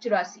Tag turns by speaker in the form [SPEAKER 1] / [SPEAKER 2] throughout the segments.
[SPEAKER 1] 84।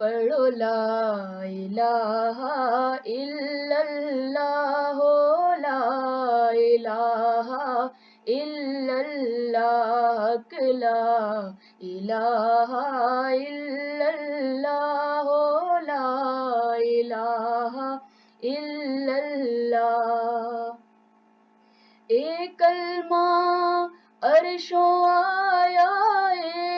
[SPEAKER 1] پڑھو لا الہ الا اللہ، لا الہ الا اللہ، لا الہ الا اللہ، لا الہ الا اللہ۔ ایک کلمہ عرشوں آیا ہے،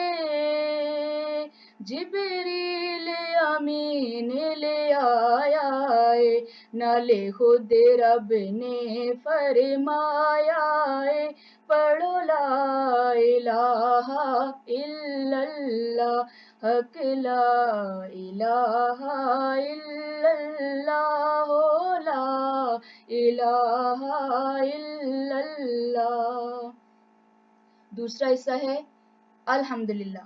[SPEAKER 1] جبریل امین لے آیا ہے، نالے خود رب نے فرمایا ہے، پڑھو لا الہ الا اللہ، حق لا الہ الا اللہ، لا الہ الا اللہ۔ دوسرا حصہ ہے الحمدللہ،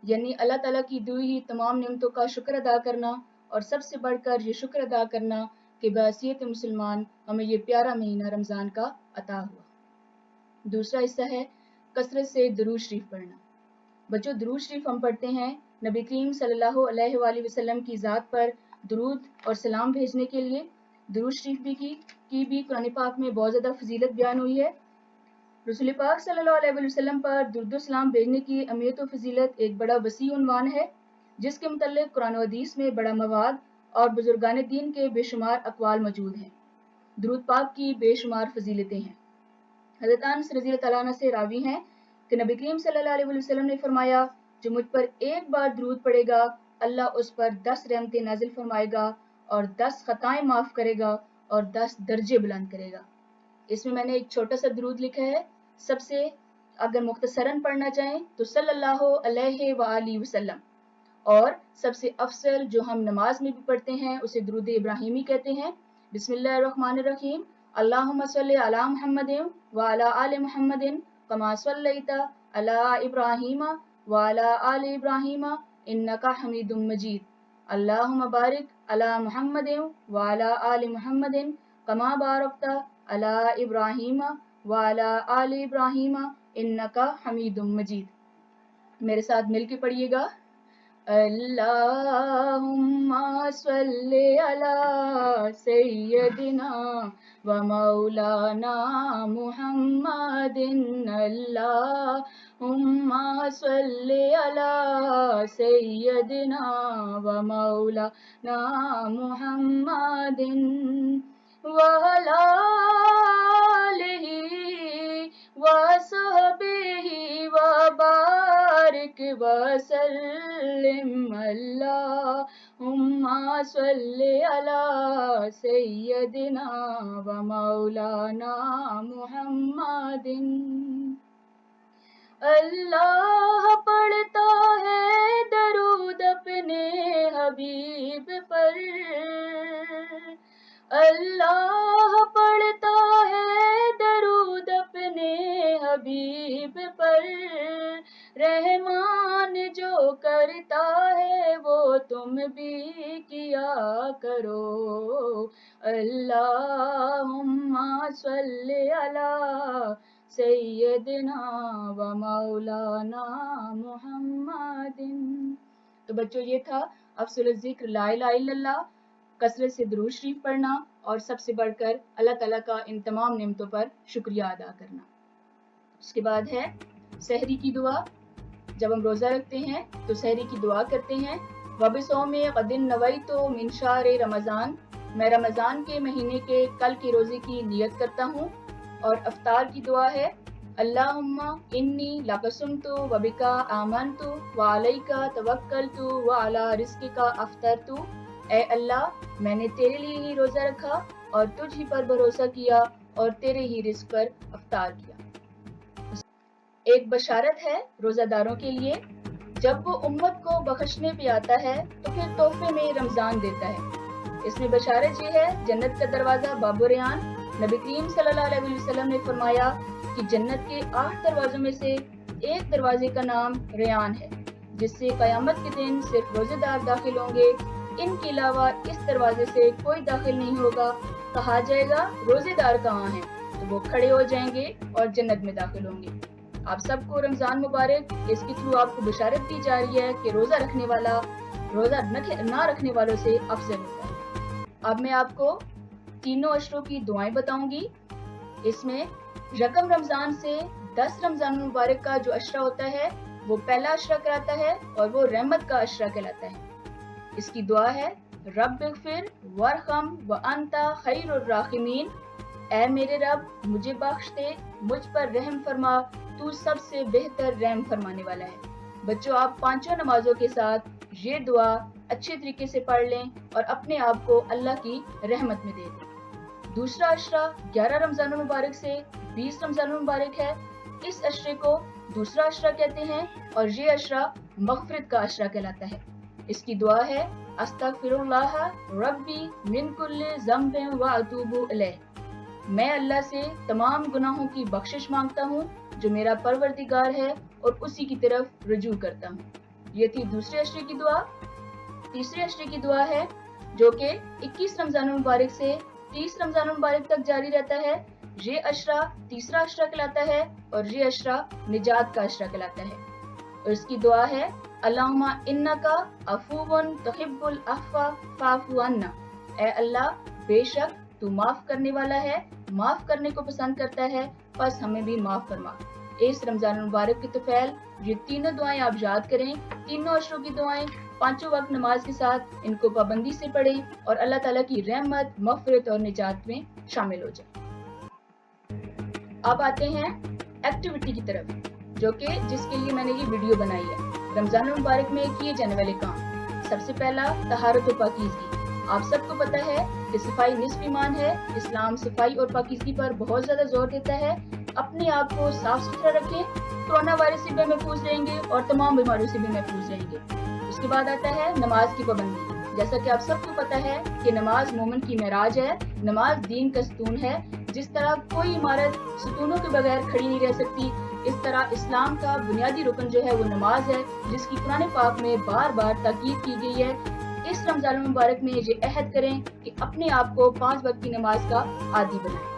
[SPEAKER 1] یعنی اللہ تعالیٰ کی دی ہوئی تمام نعمتوں کا شکر ادا کرنا، اور سب سے بڑھ کر یہ شکر ادا کرنا کہ بحیثیت مسلمان ہمیں یہ پیارا مہینہ رمضان کا عطا ہوا۔ دوسرا حصہ ہے کثرت سے درود شریف پڑھنا۔ بچوں، درود شریف ہم پڑھتے ہیں نبی کریم صلی اللہ علیہ وآلہ وسلم کی ذات پر درود اور سلام بھیجنے کے لیے۔ درود شریف کی بھی قرآن پاک میں بہت زیادہ فضیلت بیان ہوئی ہے۔ رسول پاک صلی اللہ علیہ وسلم پر درود و سلام بھیجنے کی اہمیت و فضیلت ایک بڑا وسیع عنوان ہے، جس کے متعلق قرآن و حدیث میں بڑا مواد اور بزرگان دین کے بے شمار اقوال موجود ہیں۔ درود پاک کی بے شمار فضیلتیں ہیں۔ حضرت انس رضی اللہ تعالیٰ عنہ سے راوی ہیں کہ نبی کریم صلی اللہ علیہ وسلم نے فرمایا، جو مجھ پر ایک بار درود پڑے گا، اللہ اس پر 10 رحمتیں نازل فرمائے گا اور 10 خطائیں معاف کرے گا اور 10 درجے بلند کرے گا۔ اس میں نے ایک چھوٹا سا درود لکھا ہے۔ سب سے اگر مختصراً پڑھنا چاہیں تو صلی اللہ علیہ وآلہ وسلم، اور سب سے افضل جو ہم نماز میں بھی پڑھتے ہیں اسے درود ابراہیمی کہتے ہیں۔ بسم اللہ الرحمن الرحیم، اللہم صلی علی محمد وعلی آل محمد کما صلیت علی ابراہیم وعلی آل ابراہیم انکا حمید مجید، اللہم بارک علی محمد وعلی آل محمد کما بارکت علی ابراہیم وعلی آل ابراہیم انکا حمید مجید۔ میرے ساتھ مل کے پڑھیے گا، اللہم صلی علی سیدنا و مولانا محمد، اللہم صلی علی سیدنا و مولانا محمد وعلی آلہ وصحبہ وبارک وسلم، اللہم صلی علی سیدنا و مولانا محمد۔ اللہ پڑھتا ہے درود اپنے حبیب پر، اللہ پڑھتا ہے درود اپنے حبیب پر، رحمان جو کرتا ہے وہ تم بھی کیا کرو، اللہم صلی علی سیدنا و مولانا محمد۔ تو بچوں، یہ تھا افضل الذکر لا الہ الا اللہ، کثرت سے درود شریف پڑھنا، اور سب سے بڑھ کر اللہ تعالیٰ کا ان تمام نعمتوں پر شکریہ ادا کرنا۔ اس کے بعد ہے سحری کی دعا۔ جب ہم روزہ رکھتے ہیں تو سحری کی دعا کرتے ہیں، وَبِصَوْمِ غَدٍ نَوَيْتُ مِنْ شَهْرِ رمضان، میں رمضان کے مہینے کے کل کے روزے کی نیت کرتا ہوں۔ اور افطار کی دعا ہے، اللہم انی لک صمت وبک آمنت وعلیک توکلت وعلی رزقک افطرت، اے اللہ میں نے تیرے لیے ہی روزہ رکھا اور تجھ ہی پر بھروسہ کیا اور تیرے ہی رزق پر افطار کیا۔ ایک بشارت ہے روزہ داروں کے لیے، جب وہ امت کو بخشنے پہ آتا ہے تو پھر تحفے میں رمضان دیتا ہے۔ اس میں بشارت یہ ہے، جنت کا دروازہ باب ریان، نبی کریم صلی اللہ علیہ وسلم نے فرمایا کہ جنت کے 8 دروازوں میں سے ایک دروازے کا نام ریان ہے، جس سے قیامت کے دن صرف روزے دار داخل ہوں گے، ان کے علاوہ اس دروازے سے کوئی داخل نہیں ہوگا۔ کہا جائے گا روزے دار کہاں ہیں، تو وہ کھڑے ہو جائیں گے اور جنت میں داخل ہوں گے۔ آپ سب کو رمضان مبارک۔ اس کے تھرو آپ کو بشارت دی جا رہی ہے کہ روزہ رکھنے والا روزہ نہ رکھنے والوں سے افضل ہوتا ہے۔ اب میں آپ کو تینوں عشروں کی دعائیں بتاؤں گی۔ اس میں رقم رمضان سے 10 رمضان المبارک کا جو عشرہ ہوتا ہے وہ پہلا عشرہ کہلاتا ہے اور وہ رحمت کا عشرہ کہلاتا ہے۔ اس کی دعا ہے رب اغفر وارحم وانت خیر الراحمین، اے میرے رب مجھے بخش دے، مجھ پر رحم فرما، تو سب سے بہتر رحم فرمانے والا ہے۔ بچوں، آپ پانچوں نمازوں کے ساتھ یہ دعا اچھے طریقے سے پڑھ لیں اور اپنے آپ کو اللہ کی رحمت میں دے دیں۔ دوسرا عشرہ 11 رمضان المبارک سے 20 رمضان المبارک ہے۔ اس عشرے کو دوسرا عشرہ کہتے ہیں اور یہ عشرہ مغفرت کا عشرہ کہلاتا ہے۔ اس کی دعا ہے استغفر اللہ ربی من کل ذنب واتوب الیہ، میں اللہ سے تمام گناہوں کی بخشش مانگتا ہوں جو میرا پروردگار ہے اور اسی کی طرف رجوع کرتا ہوں۔ یہ تھی دوسرے عشرے کی دعا۔ تیسرے عشرے کی دعا ہے جو کہ 21 رمضان المبارک سے 30 رمضان المبارک تک جاری رہتا ہے۔ یہ عشرہ تیسرا عشرہ کہلاتا ہے اور یہ عشرہ نجات کا عشرہ کہلاتا ہے۔ اور اس کی دعا ہے اللہم انکا عفو تحب العفو فاعف عنا، اے اللہ بے شک تو معاف کرنے والا ہے، معاف کرنے کو پسند کرتا ہے، بس ہمیں بھی معاف فرما۔ اس رمضان المبارک کے طفیل یہ تینوں دعائیں آپ یاد کریں، تینوں عشروں کی دعائیں پانچوں وقت نماز کے ساتھ ان کو پابندی سے پڑھیں اور اللہ تعالیٰ کی رحمت، مغفرت اور نجات میں شامل ہو جائیں۔ اب آتے ہیں ایکٹیویٹی کی طرف، جو کہ جس کے لیے میں نے یہ ویڈیو بنائی ہے۔ رمضان المبارک میں کیے جانے والے کام، سب سے پہلا طہارت و پاکیزگی۔ آپ سب کو پتہ ہے کہ صفائی نصف ایمان ہے۔ اسلام صفائی اور پاکیزگی پر بہت زیادہ زور دیتا ہے۔ اپنے آپ کو صاف ستھرا رکھیں، کورونا وائرس سے بھی محفوظ رہیں گے اور تمام بیماریوں سے بھی محفوظ رہیں گے۔ اس کے بعد آتا ہے نماز کی پابندی۔ جیسا کہ آپ سب کو پتہ ہے کہ نماز مومن کی معراج ہے، نماز دین کا ستون ہے۔ جس طرح کوئی عمارت ستونوں کے بغیر کھڑی نہیں رہ سکتی، اس طرح اسلام کا بنیادی رکن جو ہے وہ نماز ہے، جس کی قرآن پاک میں بار بار تاکید کی گئی ہے۔ اس رمضان المبارک میں یہ عہد کریں کہ اپنے آپ کو 5 وقت کی نماز کا عادی بنائیں۔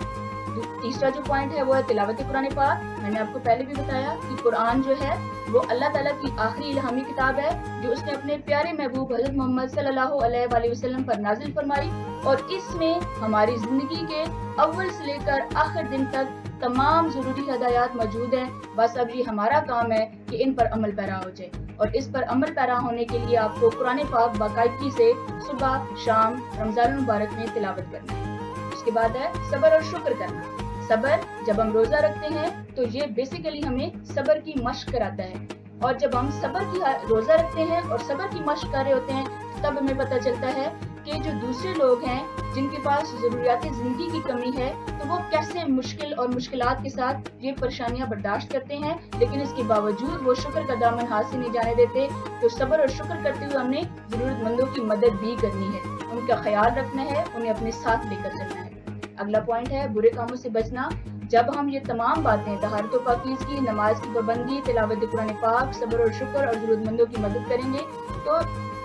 [SPEAKER 1] تیسرا جو پوائنٹ ہے وہ ہے تلاوت قرآن پاک۔ میں نے آپ کو پہلے بھی بتایا کہ قرآن جو ہے وہ اللہ تعالیٰ کی آخری الہامی کتاب ہے جو اس نے اپنے پیارے محبوب حضرت محمد صلی اللہ علیہ وآلہ وسلم پر نازل فرمائی، اور اس میں ہماری زندگی کے اول سے لے کر آخر دن تک تمام ضروری ہدایات موجود ہیں۔ بس اب یہ ہمارا کام ہے کہ ان پر عمل پیرا ہو جائے، اور اس پر عمل پیرا ہونے کے لیے آپ کو قرآن پاک باقاعدگی سے صبح شام رمضان المبارک میں تلاوت کرنا ہے۔ اس کے بعد ہے صبر اور شکر کرنا۔ صبر، جب ہم روزہ رکھتے ہیں تو یہ بیسیکلی ہمیں صبر کی مشق کراتا ہے، اور جب ہم صبر کی روزہ رکھتے ہیں اور صبر کی مشق کر رہے ہوتے ہیں تب ہمیں پتہ چلتا ہے کہ جو دوسرے لوگ ہیں جن کے پاس ضروریات زندگی کی کمی ہے تو وہ کیسے مشکل اور مشکلات کے ساتھ یہ پریشانیاں برداشت کرتے ہیں، لیکن اس کے باوجود وہ شکر کا دامن ہاتھ سے نہیں جانے دیتے۔ تو صبر اور شکر کرتے ہوئے ہم نے ضرورت مندوں کی مدد بھی کرنی ہے، ان کا خیال رکھنا ہے، انہیں اپنے ساتھ لے کر چلنا ہے۔ اگلا پوائنٹ ہے برے کاموں سے بچنا۔ جب ہم یہ تمام باتیں طہارت و پاکیزگی، نماز کی پابندی، تلاوت قرآن پاک، صبر اور شکر اور ضرورت مندوں کی مدد کریں گے تو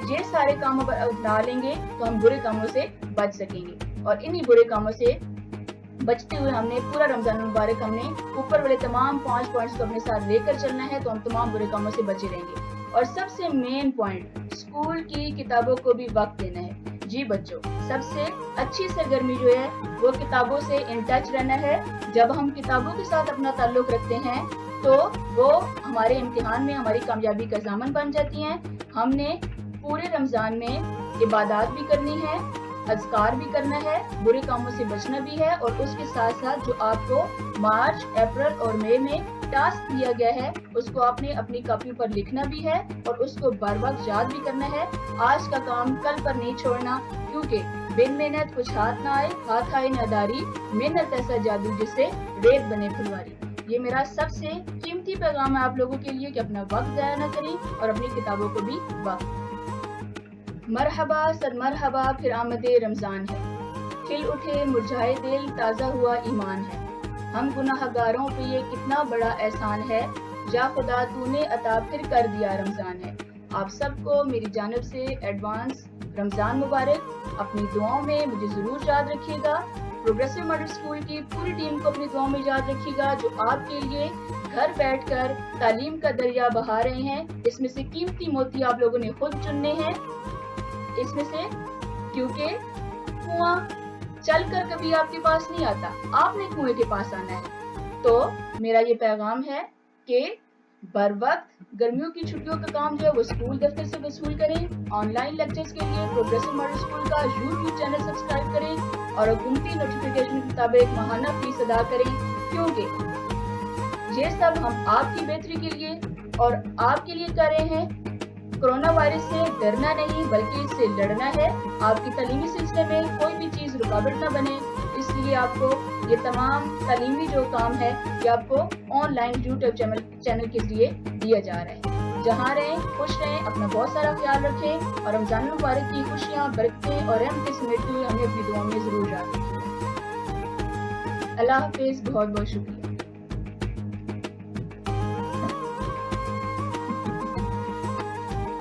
[SPEAKER 1] یہ سارے کام اپنا لیں گے تو ہم برے کاموں سے بچ سکیں گے، اور انہی برے کاموں سے بچتے ہوئے ہم نے پورا رمضان المبارک ہم نے اوپر والے تمام 5 پوائنٹس کو اپنے ساتھ لے کر چلنا ہے، تو ہم تمام برے کاموں سے بچے رہیں گے۔ اور سب سے مین پوائنٹ، اسکول کی کتابوں کو بھی وقت دینا ہے۔ جی بچوں، سب سے اچھی سرگرمی جو ہے وہ کتابوں سے ان ٹچ رہنا ہے۔ جب ہم کتابوں کے ساتھ اپنا تعلق رکھتے ہیں تو وہ ہمارے امتحان میں ہماری کامیابی کا ضامن بن جاتی ہیں۔ ہم نے پورے رمضان میں عبادات بھی کرنی ہے، اذکار بھی کرنا ہے، برے کاموں سے بچنا بھی ہے، اور اس کے ساتھ ساتھ جو آپ کو مارچ، اپریل اور مئی میں ٹاسک دیا گیا ہے اس کو آپ نے اپنی کاپیوں پر لکھنا بھی ہے اور اس کو بر وقت یاد بھی کرنا ہے۔ آج کا کام کل پر نہیں چھوڑنا، کیونکہ بن محنت کچھ ہاتھ نہ آئے، ہاتھ آئے نہ داری، محنت ایسا جادو جس سے ریت بنے پھلواری۔ یہ میرا سب سے قیمتی پیغام ہے آپ لوگوں کے لیے کہ اپنا وقت ضائع نہ کریں اور اپنی کتابوں کو بھی وقت۔ مرحبا سر مرحبا، پھر آمد رمضان ہے، کھل اٹھے مرجھائے دل، تازہ ہوا ایمان ہے، ہم گناہ گاروں پہ یہ کتنا بڑا احسان ہے، یا خدا تو نے عطا پھر کر دیا رمضان ہے۔ آپ سب کو میری جانب سے ایڈوانس رمضان مبارک۔ اپنی دعاؤں میں مجھے ضرور یاد رکھیے گا، پروگریسو ماڈل اسکول کی پوری ٹیم کو اپنی دعاؤں میں یاد رکھیے گا، جو آپ کے لیے گھر بیٹھ کر تعلیم کا دریا بہا رہے ہیں. اس میں سے قیمتی موتی آپ لوگوں نے خود چننے ہیں. اس میں سے کیونکہ کنواں چل کر کبھی آپ کے پاس نہیں آتا, آپ نے کنویں کے پاس آنا ہے. تو میرا یہ پیغام ہے کہ بر وقت گرمیوں کی چھٹیوں کا کام جو ہے وہ اسکول دفتر سے وصول کریں. آن لائن لیکچرز کے لیے پروگریسو ماڈل اسکول کا YouTube چینل سبسکرائب کریں اور حکومتی نوٹیفیکیشن کے مطابق ماہانہ فیس ادا کریں, کیونکہ یہ سب ہم آپ کی بہتری کے لیے اور آپ کے لیے کر رہے ہیں. کرونا وائرس سے ڈرنا نہیں بلکہ اس سے لڑنا ہے. آپ کی تعلیمی سلسلے میں کوئی بھی چیز رکاوٹ نہ بنے, اس لیے آپ کو یہ تمام تعلیمی جو کام ہے یہ آپ کو آن لائن YouTube چینل کے ذریعے دیا جا رہا ہے. جہاں رہیں خوش رہیں, اپنا بہت سارا خیال رکھیں اور رمضان المبارک کی خوشیاں برکتیں اور رحمتیں سمیٹتے ہوئے ہمیں اپنی دعاؤں میں ضرور یاد رکھیں. اللہ حافظ. بہت بہت شکریہ.